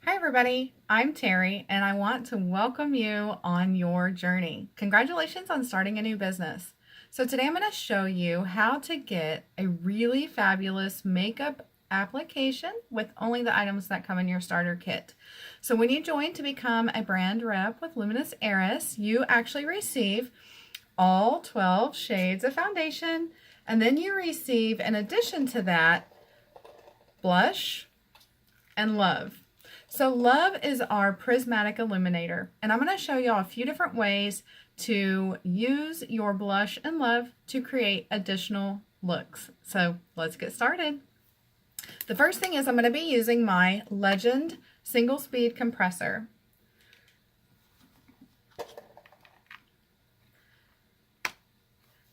Hi everybody, I'm Terry and I want to welcome you on your journey. Congratulations on starting a new business. So today I'm going to show you how to get a really fabulous makeup application with only the items that come in your starter kit. So when you join to become a brand rep with Luminess Airess, you actually receive all 12 shades of foundation, and then you receive, in addition to that, blush and love. So love is our prismatic illuminator, and I'm going to show y'all a few different ways to use your blush and love to create additional looks. So let's get started. The first thing is I'm going to be using my Legend single speed compressor.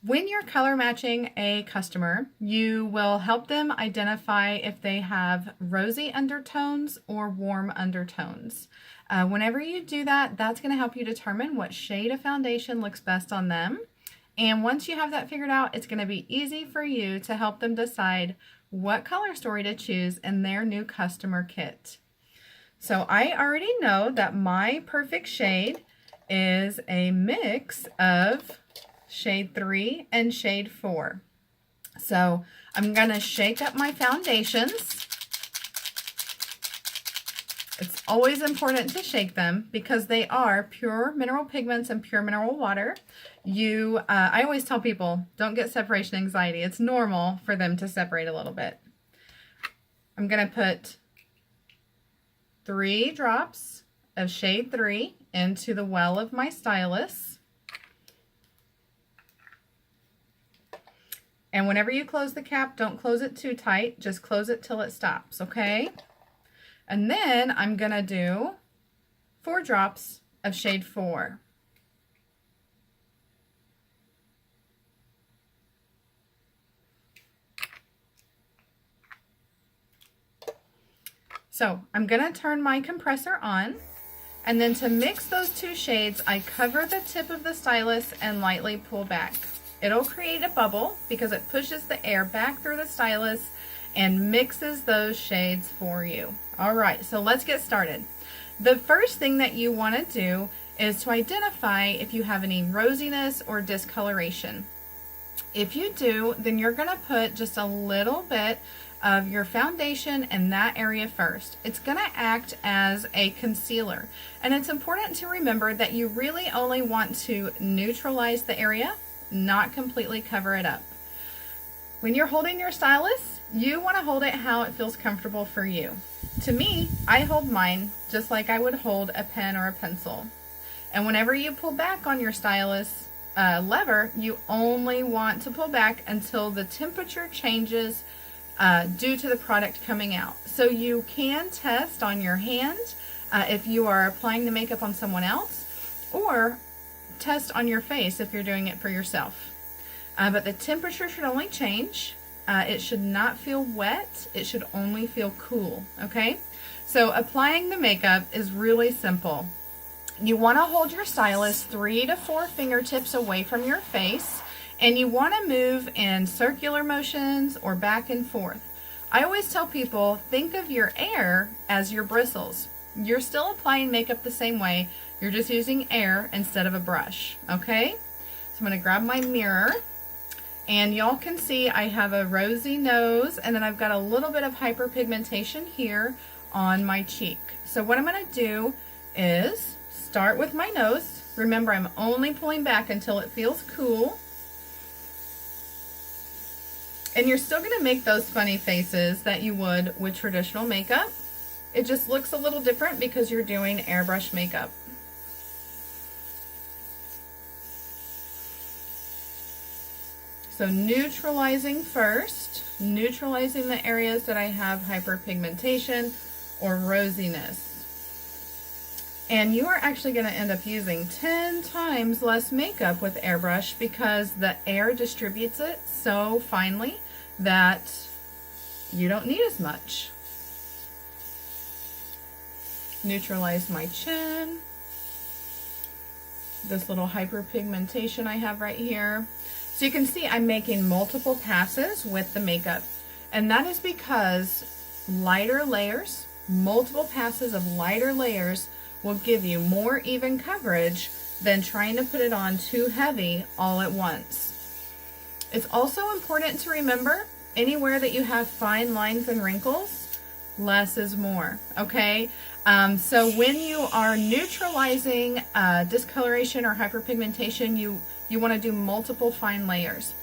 When you're color matching a customer, you will help them identify if they have rosy undertones or warm undertones. Whenever you do that, that's going to help you determine what shade of foundation looks best on them. And once you have that figured out, it's going to be easy for you to help them decide what color story to choose in their new customer kit. So I already know that my perfect shade is a mix of shade 3 and shade 4. So I'm going to shake up my foundations. It's always important to shake them because they are pure mineral pigments and pure mineral water. I always tell people, don't get separation anxiety. It's normal for them to separate a little bit. I'm going to put 3 drops of shade 3 into the well of my stylus. And whenever you close the cap, don't close it too tight, just close it till it stops, okay? And then I'm gonna do 4 drops of shade 4. So I'm gonna turn my compressor on, and then to mix those 2 shades, I cover the tip of the stylus and lightly pull back. It'll create a bubble because it pushes the air back through the stylus and mixes those shades for you. All right, so let's get started. The first thing that you want to do is to identify if you have any rosiness or discoloration. If you do, then you're going to put just a little bit of your foundation in that area first. It's going to act as a concealer, and it's important to remember that you really only want to neutralize the area, not completely cover it up. When you're holding your stylus, you want to hold it how it feels comfortable for you. To me, I hold mine just like I would hold a pen or a pencil. And whenever you pull back on your stylus lever, you only want to pull back until the temperature changes due to the product coming out. So you can test on your hand if you are applying the makeup on someone else, or test on your face if you're doing it for yourself. But the temperature should only change. It should not feel wet. It should only feel cool, okay? So applying the makeup is really simple. You want to hold your stylus 3 to 4 fingertips away from your face, and you want to move in circular motions or back and forth. I always tell people, think of your air as your bristles. You're still applying makeup the same way. You're just using air instead of a brush, okay? So I'm going to grab my mirror, and y'all can see I have a rosy nose, and then I've got a little bit of hyperpigmentation here on my cheek. So what I'm going to do is start with my nose. Remember, I'm only pulling back until it feels cool. And you're still going to make those funny faces that you would with traditional makeup. It just looks a little different because you're doing airbrush makeup. So neutralizing first, neutralizing the areas that I have hyperpigmentation or rosiness. And you are actually going to end up using 10 times less makeup with airbrush because the air distributes it so finely that you don't need as much. Neutralize my chin, this little hyperpigmentation I have right here. So you can see I'm making multiple passes with the makeup, and that is because lighter layers multiple passes of lighter layers will give you more even coverage than trying to put it on too heavy all at once. It's also important to remember, anywhere that you have fine lines and wrinkles, less is more, okay? So when you are neutralizing discoloration or hyperpigmentation, you want to do multiple fine layers.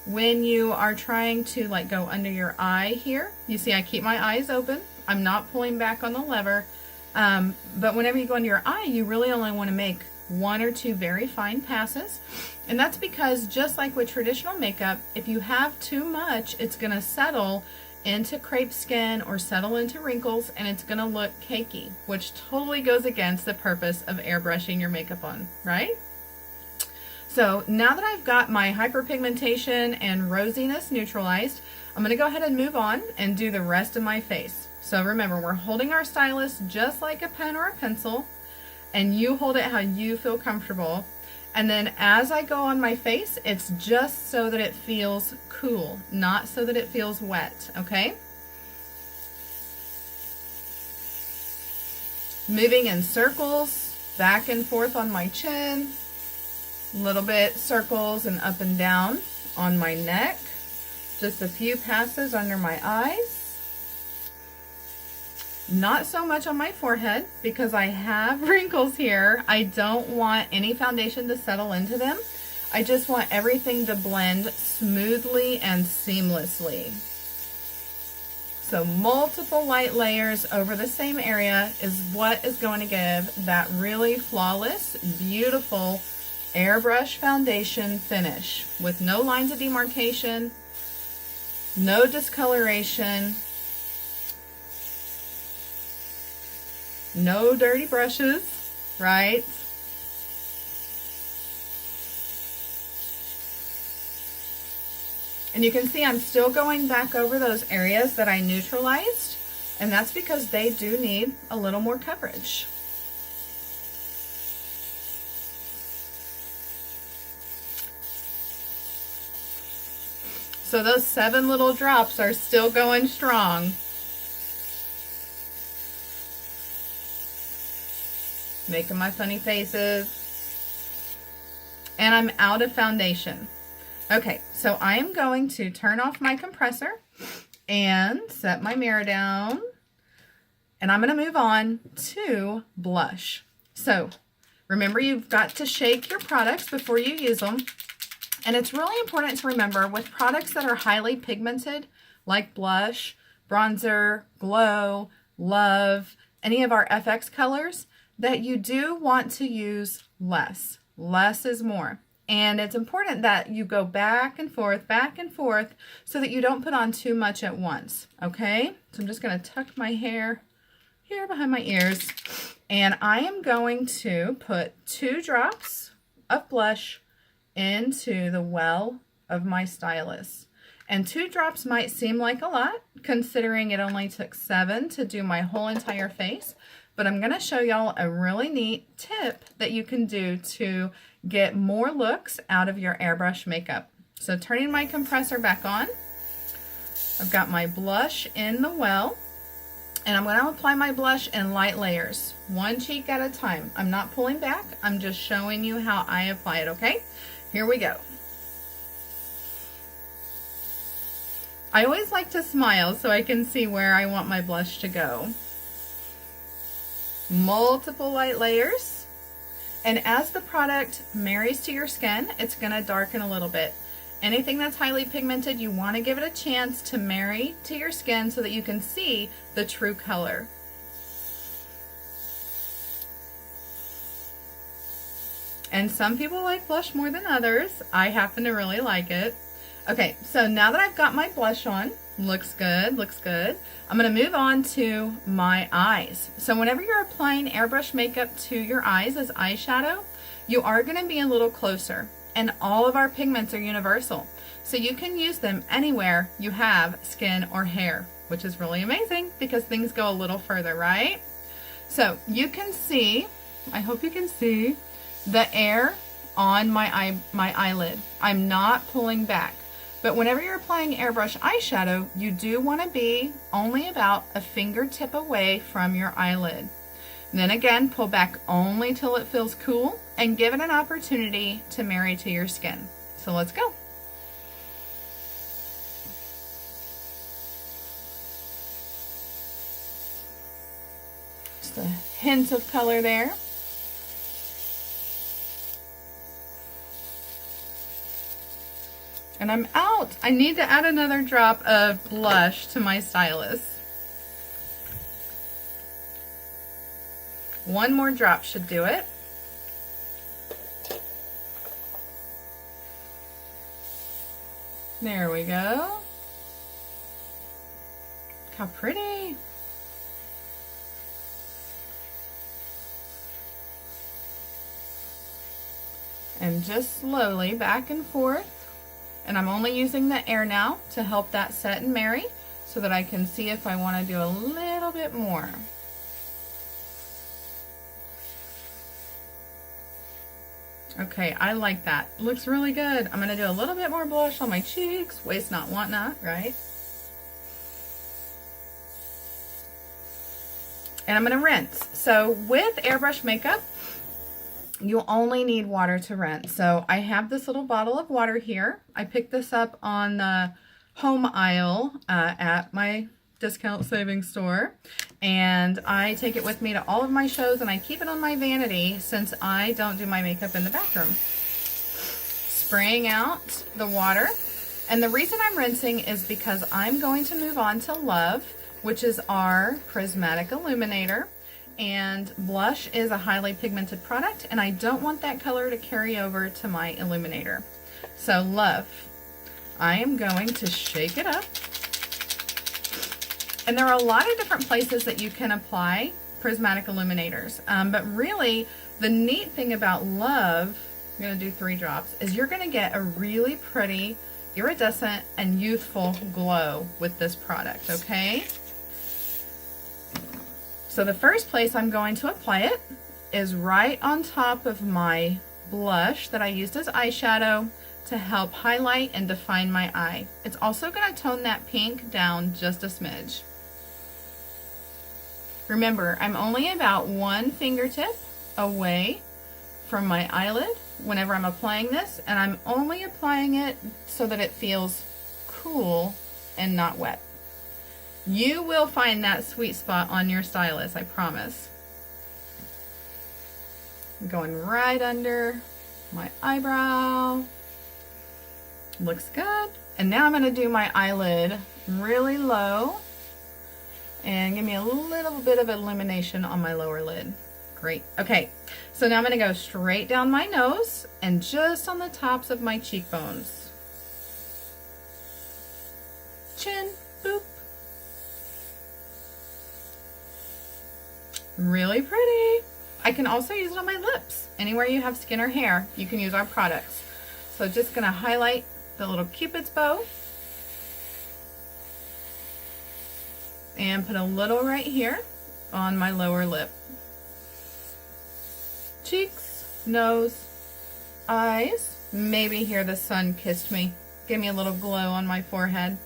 When you are trying to like go under your eye here, you see I keep my eyes open. I'm not pulling back on the lever. But whenever you go under your eye, you really only want to make 1 or 2 very fine passes. And that's because just like with traditional makeup, if you have too much, it's going to settle into crepe skin or settle into wrinkles, and it's going to look cakey, which totally goes against the purpose of airbrushing your makeup on, right? So now that I've got my hyperpigmentation and rosiness neutralized, I'm going to go ahead and move on and do the rest of my face. So remember, we're holding our stylus just like a pen or a pencil, and you hold it how you feel comfortable. And then as I go on my face, it's just so that it feels cool, not so that it feels wet, okay? Moving in circles, back and forth on my chin, little bit circles and up and down on my neck, just a few passes under my eyes. Not so much on my forehead because I have wrinkles here. I don't want any foundation to settle into them. I just want everything to blend smoothly and seamlessly. So multiple light layers over the same area is what is going to give that really flawless, beautiful airbrush foundation finish with no lines of demarcation, no discoloration, no dirty brushes, right? And you can see I'm still going back over those areas that I neutralized, and that's because they do need a little more coverage. So those 7 little drops are still going strong. Making my funny faces. And I'm out of foundation. Okay, so I am going to turn off my compressor and set my mirror down. And I'm going to move on to blush. So remember, you've got to shake your products before you use them. And it's really important to remember with products that are highly pigmented, like blush, bronzer, glow, love, any of our FX colors, that you do want to use less. Less is more. And it's important that you go back and forth, so that you don't put on too much at once, okay? So I'm just going to tuck my hair here behind my ears, and I am going to put 2 drops of blush into the well of my stylus. And 2 drops might seem like a lot, considering it only took 7 to do my whole entire face. But I'm going to show y'all a really neat tip that you can do to get more looks out of your airbrush makeup. So turning my compressor back on, I've got my blush in the well, and I'm going to apply my blush in light layers, 1 cheek at a time. I'm not pulling back, I'm just showing you how I apply it, okay? Here we go. I always like to smile so I can see where I want my blush to go. Multiple light layers, and as the product marries to your skin, it's going to darken a little bit. Anything that's highly pigmented, you want to give it a chance to marry to your skin so that you can see the true color. And some people like blush more than others. I happen to really like it. Okay, so now that I've got my blush on, looks good, looks good. I'm going to move on to my eyes. So whenever you're applying airbrush makeup to your eyes as eyeshadow, you are going to be a little closer. And all of our pigments are universal. So you can use them anywhere you have skin or hair, which is really amazing because things go a little further, right? So you can see, I hope you can see, the air on my eyelid. I'm not pulling back. But whenever you're applying airbrush eyeshadow, you do want to be only about a fingertip away from your eyelid. And then again, pull back only till it feels cool and give it an opportunity to marry to your skin. So let's go. Just a hint of color there. And I'm out. I need to add another drop of blush to my stylus. One more drop should do it. There we go. Look how pretty. And just slowly back and forth. And I'm only using the air now to help that set and marry so that I can see if I want to do a little bit more. Okay, I like that. Looks really good. I'm going to do a little bit more blush on my cheeks. Waste not, want not, right? And I'm going to rinse. So with airbrush makeup, you only need water to rinse. So I have this little bottle of water here. I picked this up on the home aisle at my discount savings store, and I take it with me to all of my shows, and I keep it on my vanity since I don't do my makeup in the bathroom. Spraying out the water, and the reason I'm rinsing is because I'm going to move on to Love, which is our prismatic illuminator. And blush is a highly pigmented product, and I don't want that color to carry over to my illuminator. So Love, I am going to shake it up. And there are a lot of different places that you can apply prismatic illuminators. But really, the neat thing about Love, I'm going to do 3 drops, is you're going to get a really pretty, iridescent, and youthful glow with this product, okay? So the first place I'm going to apply it is right on top of my blush that I used as eyeshadow to help highlight and define my eye. It's also going to tone that pink down just a smidge. Remember, I'm only about 1 fingertip away from my eyelid whenever I'm applying this, and I'm only applying it so that it feels cool and not wet. You will find that sweet spot on your stylus, I promise. Going right under my eyebrow. Looks good. And now I'm going to do my eyelid really low and give me a little bit of illumination on my lower lid. Great. Okay, so now I'm going to go straight down my nose and just on the tops of my cheekbones. Chin, boop. Really pretty. I can also use it on my lips. Anywhere you have skin or hair, you can use our products. So just gonna highlight the little Cupid's bow and put a little right here on my lower lip. Cheeks, nose, eyes. Maybe here the sun kissed me. Give me a little glow on my forehead.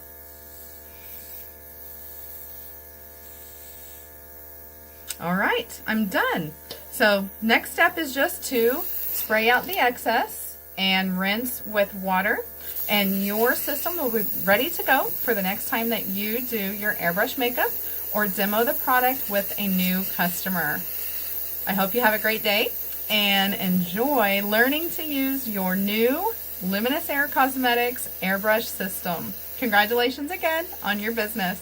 All right, I'm done. So next step is just to spray out the excess and rinse with water, and your system will be ready to go for the next time that you do your airbrush makeup or demo the product with a new customer. I hope you have a great day and enjoy learning to use your new Luminess Air Cosmetics airbrush system. Congratulations again on your business.